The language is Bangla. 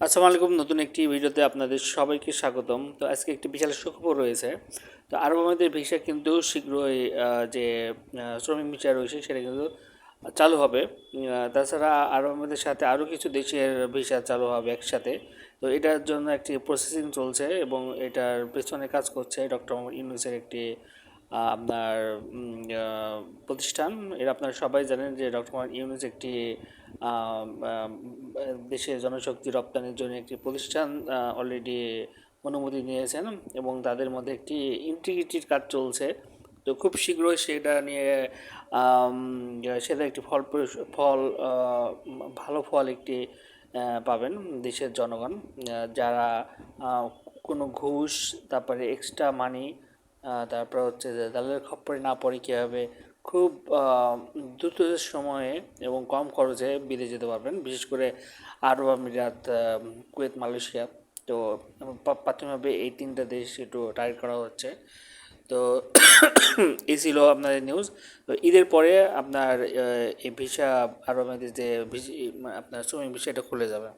আসসালামু আলাইকুম। নতুন একটি ভিডিওতে আপনাদের সবাইকে স্বাগতম। তো আজকে একটি বিশাল সুখবর রয়েছে। তো আরব আমিরাতের ভিসা কিন্তু শীঘ্রই যে শ্রমিক ভিসা রয়েছে সেটা কিন্তু চালু হবে। তাছাড়া আরব আমিরাতের সাথে আরও কিছু দেশের ভিসা চালু হবে একসাথে। তো এটার জন্য একটি প্রসেসিং চলছে এবং এটার পেছনে কাজ করছে ডক্টর মোহাম্মদ ইউনূসের একটি আপনার প্রতিষ্ঠান। এর আপনারা সবাই জানেন যে ডক্টর মোহাম্মদ ইউনূস একটি দেশের জনশক্তি রপ্তানির জন্য একটি প্রতিষ্ঠান অলরেডি অনুমতি নিয়েছেন এবং তাদের মধ্যে একটি ইন্টিগ্রিটির কাজ চলছে। তো খুব শীঘ্রই সেটা নিয়ে সেটা একটি ফল ভালো ফল একটি পাবেন দেশের জনগণ, যারা কোনো ঘুষ, তারপরে এক্সট্রা মানি, তারপর হচ্ছে যে দালালের খপ্পরে না পড়ে কীভাবে খুব দ্রুত সময়ে এবং কম খরচে বিদেশে যেতে পারবেন, বিশেষ করে আরব আমিরাত, কুয়েত, মালয়েশিয়া। তো প্রাথমিকভাবে এই তিনটা দেশ একটু টার্গেট করা হচ্ছে। তো এই ছিল আপনাদের নিউজ। তো ঈদের পরে আপনার এই ভিসা আরব আমিরাতের যে আপনার শ্রমিক ভিসা এটা খুলে যাবে।